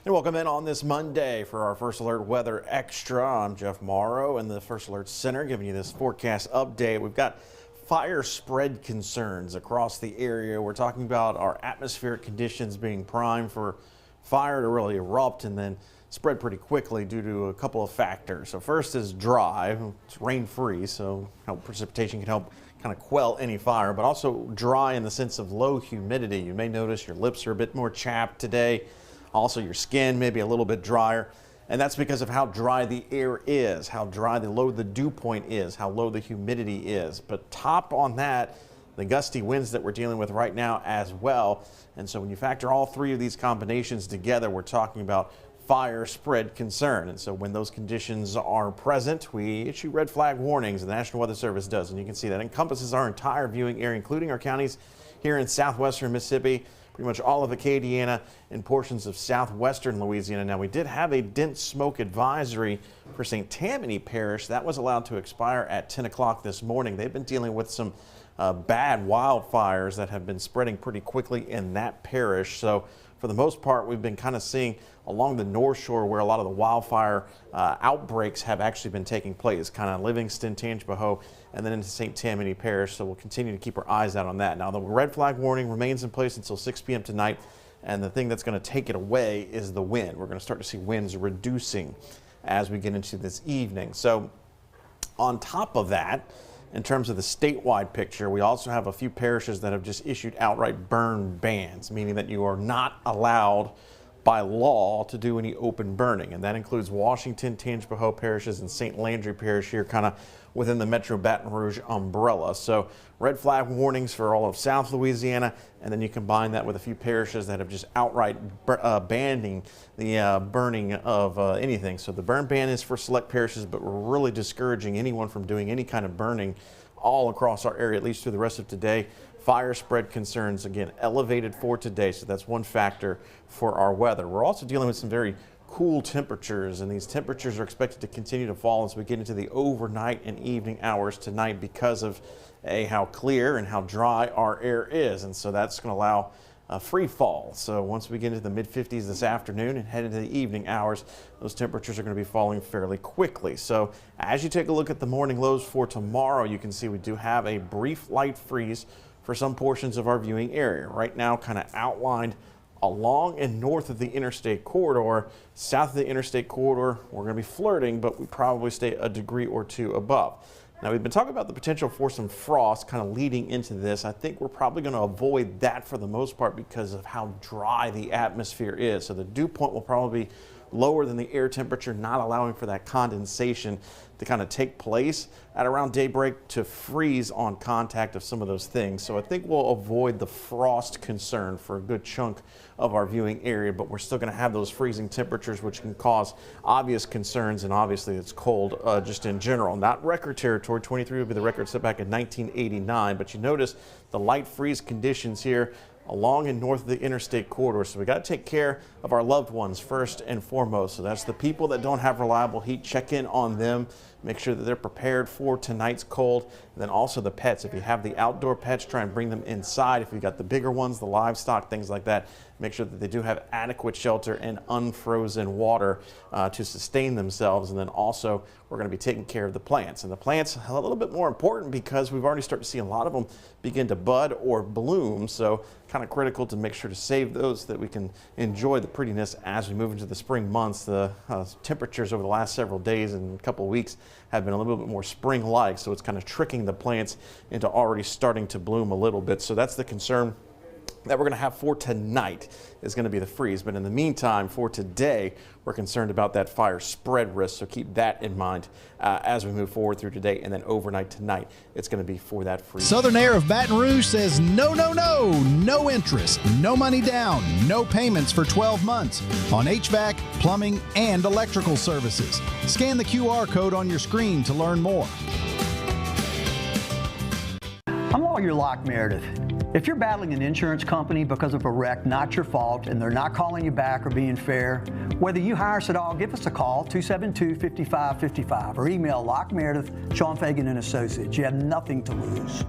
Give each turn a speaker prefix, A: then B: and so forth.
A: And welcome in on this Monday for our First Alert Weather Extra. I'm Jeff Morrow in the First Alert Center giving you this forecast update. We've got fire spread concerns across the area. We're talking about our atmospheric conditions being primed for fire to really erupt and then spread pretty quickly due to a couple of factors. So first is dry. It's rain free, so precipitation can help kind of quell any fire, but also dry in the sense of low humidity. You may notice your lips are a bit more chapped today. Also, your skin may be a little bit drier, and that's because of how dry the air is, how dry low the dew point is, how low the humidity is. But top on that, the gusty winds that we're dealing with right now as well. And so when you factor all three of these combinations together, we're talking about fire spread concern. And so when those conditions are present, we issue red flag warnings, and the National Weather Service does. And you can see that encompasses our entire viewing area, including our counties here in southwestern Mississippi, pretty much all of Acadiana and portions of southwestern Louisiana. Now, we did have a dense smoke advisory for St. Tammany Parish. That was allowed to expire at 10 o'clock this morning. They've been dealing with some bad wildfires that have been spreading pretty quickly in that parish. So for the most part, we've been kind of seeing along the North Shore where a lot of the wildfire outbreaks have actually been taking place, kind of Livingston, Tangipahoa, and then into St. Tammany Parish. So we'll continue to keep our eyes out on that. Now, the red flag warning remains in place until 6 p.m. tonight, and the thing that's going to take it away is the wind. We're going to start to see winds reducing as we get into this evening. So on top of that, in terms of the statewide picture, we also have a few parishes that have just issued outright burn bans, meaning that you are not allowed by law to do any open burning. And that includes Washington, Tangipahoa parishes, and St. Landry Parish here kind of within the Metro Baton Rouge umbrella. So red flag warnings for all of South Louisiana, and then you combine that with a few parishes that have just outright banning the burning of anything. So the burn ban is for select parishes, but we're really discouraging anyone from doing any kind of burning all across our area, at least through the rest of today. Fire spread concerns, again, elevated for today, so that's one factor for our weather. We're also dealing with some very cool temperatures, and these temperatures are expected to continue to fall as we get into the overnight and evening hours tonight because of how clear and how dry our air is. And so that's going to allow a free fall. So once we get into the mid-50s this afternoon and head into the evening hours, those temperatures are going to be falling fairly quickly. So as you take a look at the morning lows for tomorrow, you can see we do have a brief light freeze for some portions of our viewing area. Right now, kind of outlined along and north of the interstate corridor. South of the interstate corridor, we're going to be flirting, but we probably stay a degree or two above. Now, we've been talking about the potential for some frost kind of leading into this. I think we're probably going to avoid that for the most part because of how dry the atmosphere is. So the dew point will probably be lower than the air temperature, not allowing for that condensation to kind of take place at around daybreak to freeze on contact of some of those things. So I think we'll avoid the frost concern for a good chunk of our viewing area, but we're still going to have those freezing temperatures, which can cause obvious concerns, and obviously it's cold just in general. Not record territory. 23 would be the record set back in 1989, but you notice the light freeze conditions here along and north of the interstate corridor. So we got to take care of our loved ones first and foremost. So that's the people that don't have reliable heat. Check in on them. Make sure that they're prepared for tonight's cold. And then also the pets. If you have the outdoor pets, try and bring them inside. If you've got the bigger ones, the livestock, things like that, make sure that they do have adequate shelter and unfrozen water to sustain themselves. And then also we're going to be taking care of the plants. And the plants are a little bit more important because we've already started to see a lot of them begin to bud or bloom. So kind of critical to make sure to save those so that we can enjoy the prettiness as we move into the spring months. The temperatures over the last several days and a couple of weeks have been a little bit more spring-like, so it's kind of tricking the plants into already starting to bloom a little bit. So that's the concern that we're going to have for tonight is going to be the freeze. But in the meantime, for today, we're concerned about that fire spread risk. So keep that in mind as we move forward through today, and then overnight tonight, it's going to be for that freeze.
B: Southern Air of Baton Rouge says no, no, no, no interest, no money down, no payments for 12 months on HVAC, plumbing, and electrical services. Scan the QR code on your screen to learn more.
C: I'm Lawyer Locke Meredith. If you're battling an insurance company because of a wreck not your fault and they're not calling you back or being fair, whether you hire us at all, give us a call, 272-5555, or email Locke Meredith, Sean Fagan and Associates. You have nothing to lose.